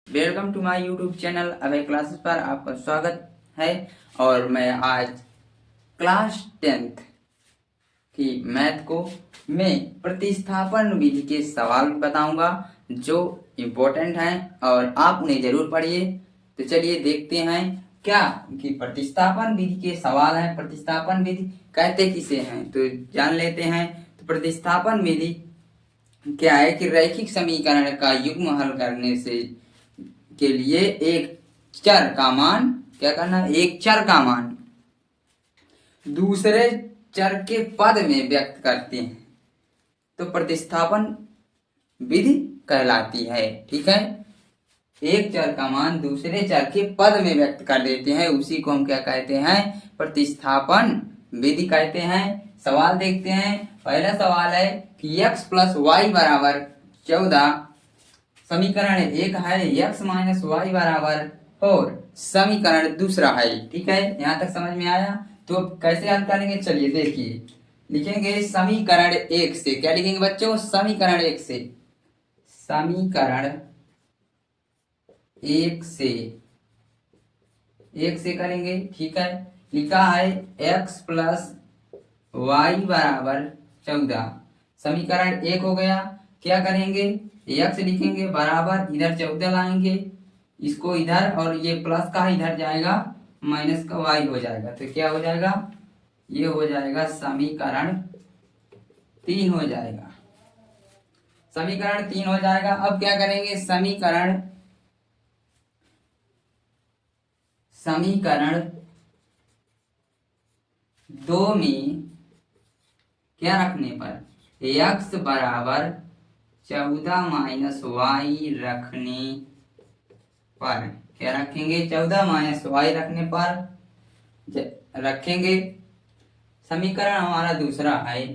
Welcome to my YouTube channel Abhay classes पर आपका स्वागत है। और मैं आज क्लास 10th की मैथ को मैं प्रतिस्थापन विधि के सवाल बताऊंगा जो इम्पोर्टेंट हैं और आप उन्हें जरूर पढ़िए। तो चलिए देखते हैं क्या कि प्रतिस्थापन विधि के सवाल हैं। प्रतिस्थापन विधि कहते किसे हैं तो जान लेते हैं। तो प्रतिस्थापन विधि क्या है कि रैखिक समीकरण का युग्म हल करने से के लिए एक चर का मान क्या करना, एक चर का मान दूसरे चर के पद में व्यक्त करते हैं तो प्रतिस्थापन विधि कहलाती है। ठीक है, एक चर का मान दूसरे चर के पद में व्यक्त कर देते हैं, उसी को हम क्या कहते हैं, प्रतिस्थापन विधि कहते हैं। सवाल देखते हैं। पहला सवाल है कि x प्लस वाई बराबर 14 समीकरण एक है, x माइनस वाई बराबर 4 समीकरण दूसरा है। ठीक है, यहाँ तक समझ में आया। तो कैसे हल करेंगे, चलिए देखिए। लिखेंगे समीकरण एक से, क्या लिखेंगे बच्चों, समीकरण एक से, समीकरण एक से करेंगे। ठीक है, लिखा है x प्लस वाई बराबर 14 समीकरण एक हो गया। क्या करेंगे, x लिखेंगे बराबर, इधर 14 लाएंगे, इसको इधर, और ये प्लस का इधर जाएगा, माइनस का y हो जाएगा। तो क्या हो जाएगा, ये हो जाएगा समीकरण 3 हो जाएगा, समीकरण 3 हो जाएगा। अब क्या करेंगे, समीकरण 2 में क्या रखने पर, x बराबर 14 माइनस वाई रखने पर, क्या रखेंगे, 14 माइनस वाई रखने पर रखेंगे। समीकरण हमारा दूसरा है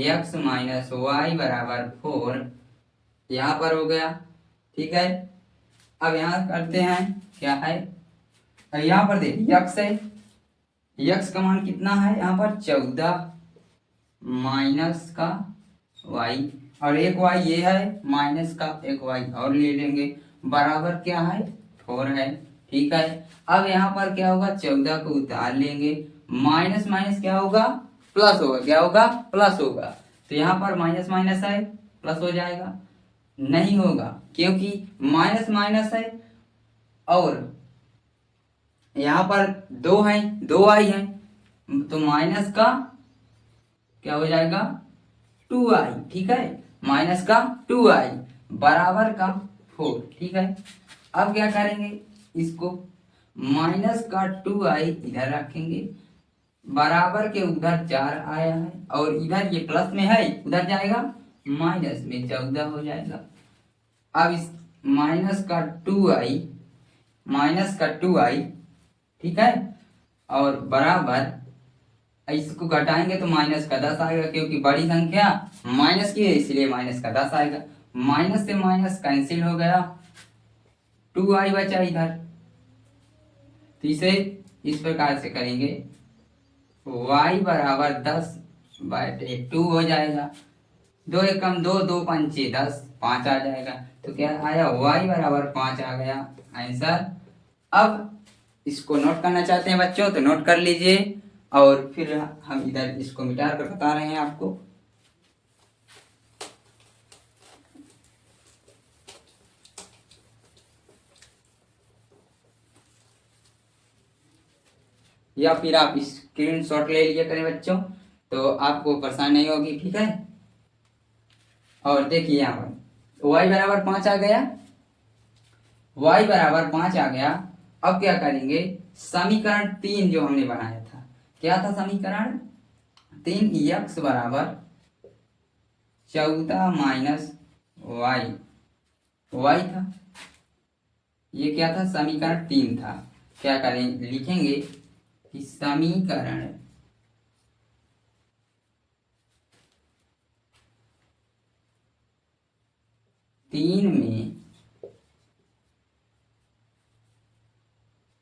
x माइनस वाई बराबर 4, यहाँ पर हो गया। ठीक है, अब यहाँ करते हैं, क्या है, यहाँ पर देखिए x है, x का मान कितना है, यहाँ पर 14 माइनस का y, और एक y ये है, माइनस का एक y और ले लेंगे, बराबर क्या है, 4 है। ठीक है, अब यहाँ पर क्या होगा, 14 को उतार लेंगे, माइनस माइनस क्या होगा, प्लस होगा, क्या होगा, प्लस होगा। तो यहाँ पर माइनस माइनस है, प्लस हो जाएगा, नहीं होगा क्योंकि माइनस माइनस है, और यहाँ पर 2 है, 2i है, तो माइनस का क्या हो जाएगा, 2i। ठीक है, माइनस का 2i बराबर का 4। ठीक है, अब क्या करेंगे, इसको माइनस का 2i इधर रखेंगे, बराबर के उधर 4 आया है, और इधर ये प्लस में है, उधर जाएगा माइनस में 14 हो जाएगा। अब इस माइनस का 2i, माइनस का 2i, ठीक है, और बराबर, इसको घटाएंगे तो माइनस का 10 आएगा, क्योंकि बड़ी संख्या माइनस की है इसलिए माइनस का 10 आएगा। माइनस से माइनस कैंसिल हो गया, 2i बचा इधर। तो इसे इस प्रकार से करेंगे, y बराबर 10/2 हो जाएगा, 2 एकम 2, 2 पंचे 10, 5 आ जाएगा। तो क्या आया, y बराबर 5 आ गया आंसर। अब इसको नोट करना चाहते हैं बच्चों तो नोट कर लीजिए, और फिर हम इधर इसको मिटा कर बता रहे हैं आपको। या फिर आप स्क्रीनशॉट ले लिया करें बच्चों, तो आपको परेशानी नहीं होगी। ठीक है, और देखिए यहाँ पर y बराबर 5 आ गया, y बराबर 5 आ गया। अब क्या करेंगे, समीकरण 3 जो हमने बनाया था, क्या था समीकरण 3, x बराबर 14 माइनस y था, ये क्या था, समीकरण 3 था। क्या करें, लिखेंगे कि समीकरण 3 में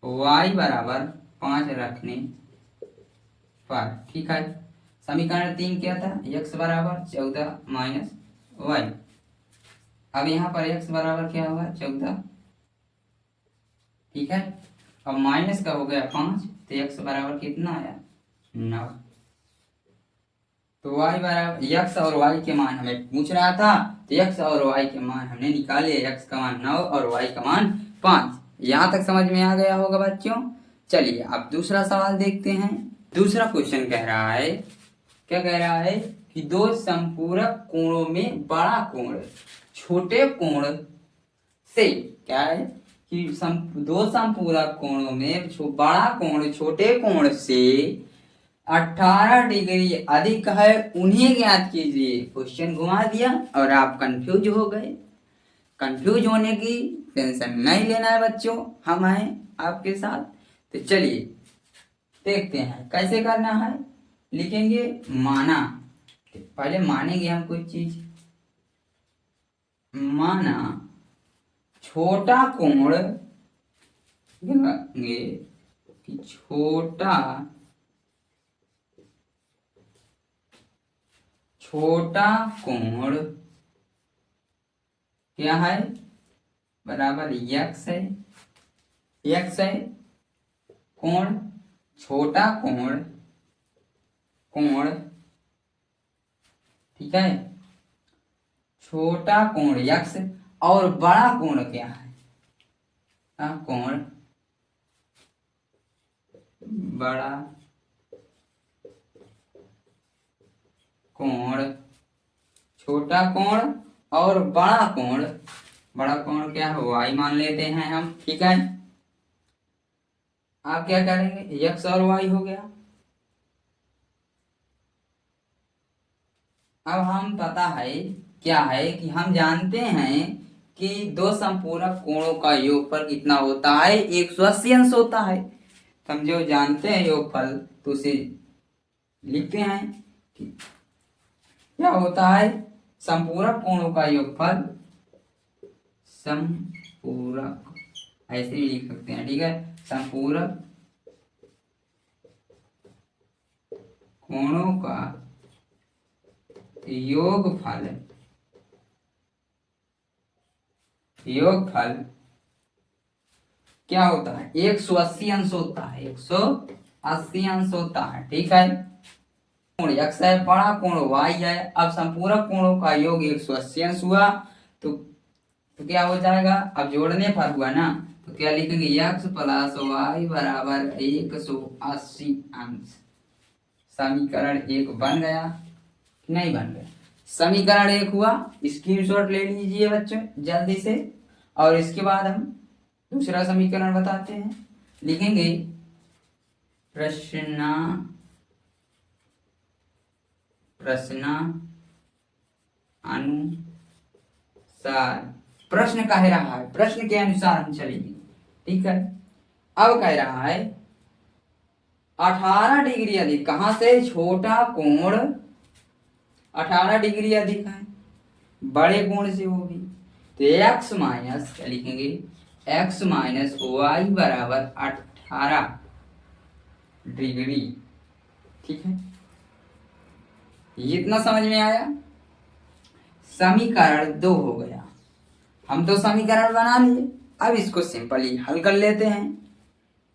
y बराबर 5 रखने पर, ठीक है, समीकरण 3 क्या था, x बराबर 14 माइनस y। अब यहाँ पर x बराबर क्या होगा, 14, ठीक है। अब माइनस का हो गया 5, तो x बराबर कितना आया 9। तो y बराबर x और y के मान हमें पूछ रहा था, तो x और y के मान हमने निकाले, x का मान 9 और y का मान 5। यहाँ तक समझ में आ गया होगा बच्चों। चलिए अब दूसरा सवाल देखते हैं। दूसरा क्वेश्चन कह रहा है, क्या कह रहा है कि दो संपूरक कोणों में बड़ा कोण छोटे कोण से, क्या है कि दो संपूरक कोणों में बड़ा कोण छोटे कोण से 18 डिग्री अधिक है, उन्हें ज्ञात कीजिए। क्वेश्चन घुमा दिया और आप कंफ्यूज हो गए। कंफ्यूज होने की टेंशन नहीं लेना है बच्चों, हम हैं आपके साथ। तो चलिए देखते हैं कैसे करना है। लिखेंगे माना, पहले मानेंगे हम कोई चीज। माना छोटा कोण, लिखेंगे कि छोटा कोण क्या है, बराबर x है। x है कोण, छोटा कोण, ठीक है, छोटा कोण x और बड़ा कोण क्या है, कोण बड़ा कोण, छोटा कोण और बड़ा कोण क्या है y मान लेते हैं हम, ठीक है। आप क्या करेंगे, x और y हो गया। अब हम पता है क्या है कि हम जानते हैं कि दो संपूरक कोणों का योगफल कितना होता है, 180 अंश होता है। हम जो जानते हैं योगफल तो उसे लिखते हैं कि क्या होता है, संपूरक कोणों का योगफल, संपूरक ऐसे भी लिख सकते हैं, ठीक है, संपूरक कोणों का योगफल क्या होता है, 180 अंश होता है, 180 अंश होता है, ठीक है। कोण x है, बड़ा कोण y है। अब संपूरक कोणों का योग 180 अंश हुआ, तो क्या हो जाएगा, अब जोड़ने पर हुआ ना, तो क्या लिखेंगे, x प्लस y बराबर 180 अंश। समीकरण 1 बन गया, नहीं बन गया, समीकरण 1 हुआ। स्क्रीनशॉट ले लीजिए बच्चों जल्दी से, और इसके बाद हम दूसरा समीकरण बताते हैं। लिखेंगे अनुसार, प्रश्न कह रहा है, प्रश्न के अनुसार हम चलेंगे, ठीक है। अब कह रहा है 18 डिग्री अधिक, कहां से, छोटा कोण 18 डिग्री अधिक है, बड़े कोण से, वो भी। तो x माइनस, क्या लिखेंगे, x माइनस वाई बराबर 18 डिग्री, ठीक है। ये इतना समझ में आया। समीकरण 2 हो गया। हम तो समीकरण बना लिए, अब इसको सिंपली हल कर लेते हैं।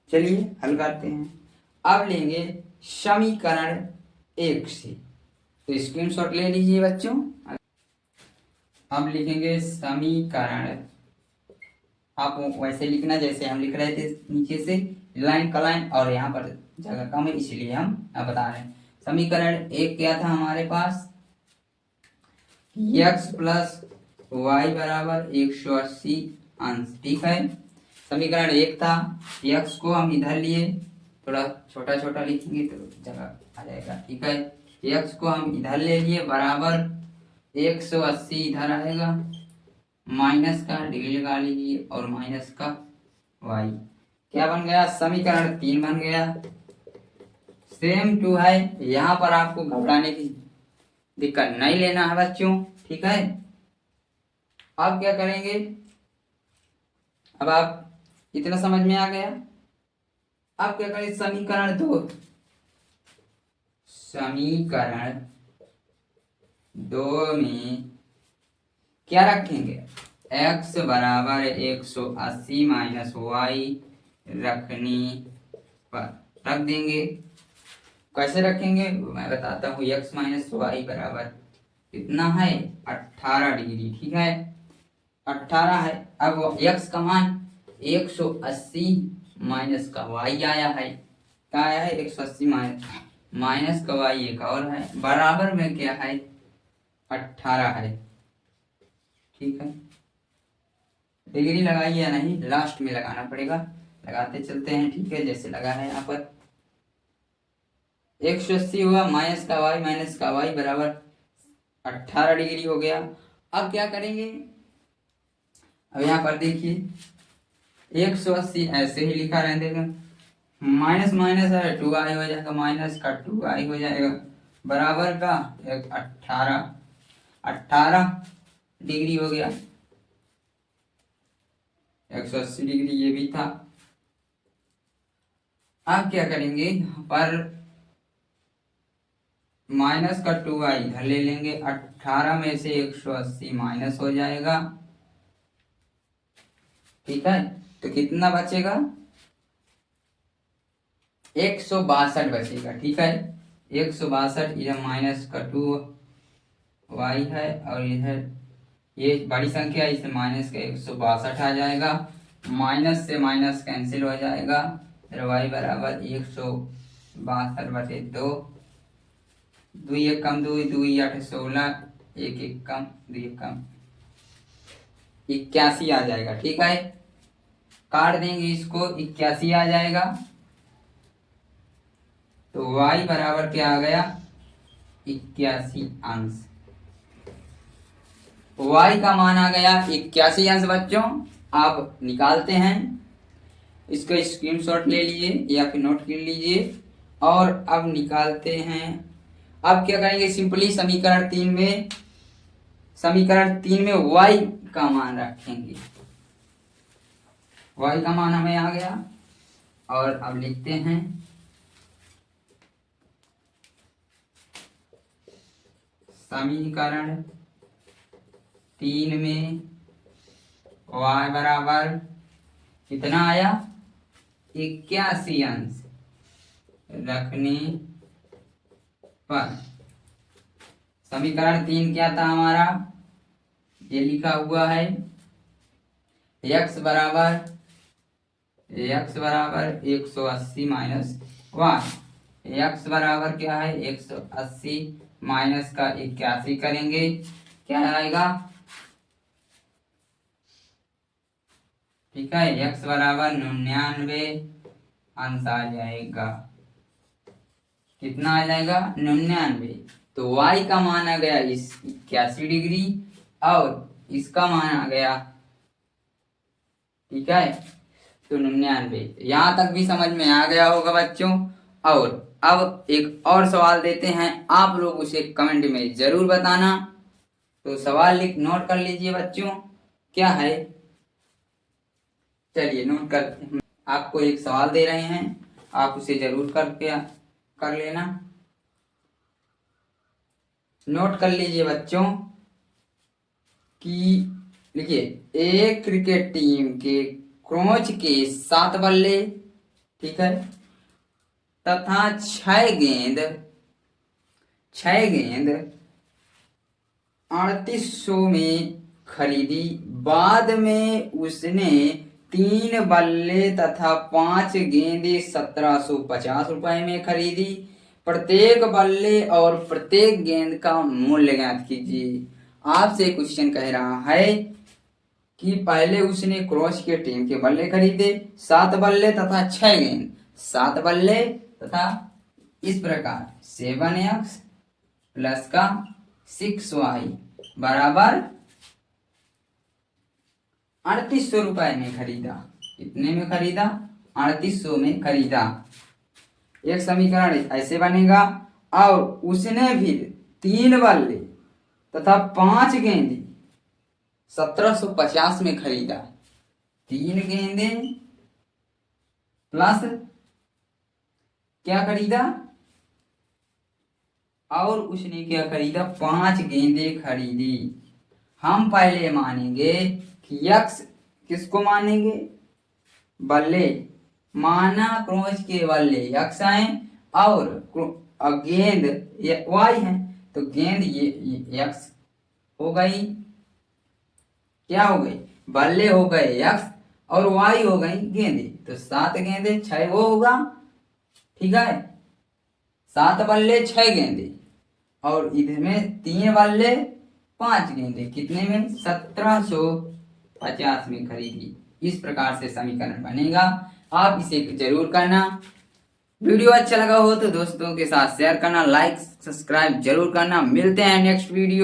चलिए हल करते हैं। अब लेंगे समीकरण 1 से, तो स्क्रीनशॉट ले लीजिए बच्चों। अब लिखेंगे समीकरण, आप वैसे लिखना जैसे हम लिख रहे थे, नीचे से लाइन का लाइन, और यहाँ पर जगह कम है इसलिए हम बता रहे हैं। समीकरण 1 क्या था हमारे पास, x प्लस वाई बराबर 180 अंश, ठीक है। समीकरण 1 था, x को हम इधर लिए, थोड़ा छोटा छोटा लिखेंगे तो जगह आ जाएगा, ठीक है। x को हम इधर ले लिए, बराबर 180 इधर आएगा, माइनस का डिग्री लगा लीजिए, और माइनस का y, क्या बन गया, समीकरण 3 बन गया। सेम टू है, यहाँ पर आपको घबराने की दिक्कत नहीं लेना है बच्चों, ठीक है। अब क्या करेंगे, अब आप इतना समझ में आ गया। अब क्या करें, समीकरण 2, समीकरण 2 में क्या रखेंगे, x बराबर 180 माइनस वाई रखने पर रख देंगे। कैसे रखेंगे मैं बताता हूँ। x माइनस वाई बराबर कितना है 18 डिग्री, ठीक है 18 है। अब x का मान 180 माइनस का y आया है, क्या आया है 180 माइनस का y एक और है, बराबर में क्या है 18 है, ठीक है। डिग्री लगाई या नहीं लास्ट में लगाना पड़ेगा, लगाते चलते हैं, ठीक है। जैसे लगा है यहाँ पर 180 हुआ माइनस का y बराबर 18 डिग्री हो गया। अब क्या करेंगे, अब यहाँ पर देखिए 180 ऐसे ही लिखा रहने देगा, माइनस माइनस है 2i हो जाएगा, माइनस का 2i हो जाएगा, बराबर का 18 डिग्री हो गया। 180 डिग्री ये भी था। अब क्या करेंगे यहाँ पर माइनस का 2i इधर ले लेंगे, 18 में से 180 माइनस हो जाएगा, ठीक है। तो कितना बचेगा 162 बचेगा, ठीक है 162। इधर माइनस का 2y है और इधर ये बड़ी संख्या है, इसे माइनस का 162 आ जाएगा, माइनस से माइनस कैंसिल हो जाएगा, फिर y बराबर 162/2, 2 एक कम 2 2 8 16, 1 1 कम 2 1 कम 81 आ जाएगा, ठीक है। काट देंगे इसको, 81 आ जाएगा। तो y बराबर क्या आ गया 81 अंश, y का मान आ गया 81 अंश। बच्चों आप निकालते हैं, इसका स्क्रीनशॉट ले लीजिए या फिर नोट कर लीजिए और अब निकालते हैं। अब क्या करेंगे सिंपली समीकरण 3 में y का मान रखेंगे, y का मान हमें आ गया और अब लिखते हैं समीकरण 3 में y बराबर कितना आया 81 अंश रखने पर। समीकरण 3 क्या था हमारा, ये लिखा हुआ है x बराबर 180 माइनस y, x बराबर क्या है 180 माइनस का 81 करेंगे, क्या आएगा, ठीक है x बराबर 99 अंश आ जाएगा। कितना आ जाएगा 99। तो y का मान आ गया 81 डिग्री और इसका मान आ गया, ठीक है, तो 99। यहाँ तक भी समझ में आ गया होगा बच्चों। और अब एक और सवाल देते हैं, आप लोग उसे कमेंट में जरूर बताना। तो सवाल नोट कर लीजिए बच्चों, क्या है, चलिए नोट कर, आपको एक सवाल दे रहे हैं, आप उसे जरूर कर लेना। नोट कर लीजिए बच्चों कि देखिए एक क्रिकेट टीम के कोच के 7 बल्ले, ठीक है, तथा 6 गेंद 3800 में खरीदी। बाद में उसने 3 बल्ले तथा 5 गेंदें 1750 रुपए में खरीदी। प्रत्येक बल्ले और प्रत्येक गेंद का मूल्य ज्ञात कीजिए। आपसे क्वेश्चन कह रहा है कि पहले उसने क्रॉस के टीम के बल्ले खरीदे 7 बल्ले तथा 6 गेंद, 7 बल्ले तथा इस प्रकार 7x प्लस का 6y बराबर 3800 रुपए में खरीदा। कितने में खरीदा 3800 में खरीदा। एक समीकरण ऐसे बनेगा। और उसने भी 3 बल्ले तथा 5 गेंदे 1750 में खरीदा। 3 गेंदे प्लस क्या खरीदा, और उसने क्या खरीदा 5 गेंदे खरीदी। हम पहले मानेंगे कि यक्स किसको मानेंगे, बल्ले, माना क्रोच के बल्ले यक्स आए और गेंद वाई है, तो गेंद ये यक्स हो गई, क्या हो गई, बल्ले हो गए यक्स और वाई हो गई गेंदे, तो 7 गेंदे 6 वो होगा, ठीक है, 7 बल्ले 6 गेंदे और इसमें 3 बल्ले 5 गेंदे, कितने में, 1750 में खरीदी। इस प्रकार से समीकरण बनेगा, आप इसे जरूर करना। वीडियो अच्छा लगा हो तो दोस्तों के साथ शेयर करना, लाइक सब्सक्राइब जरूर करना। मिलते हैं नेक्स्ट वीडियो।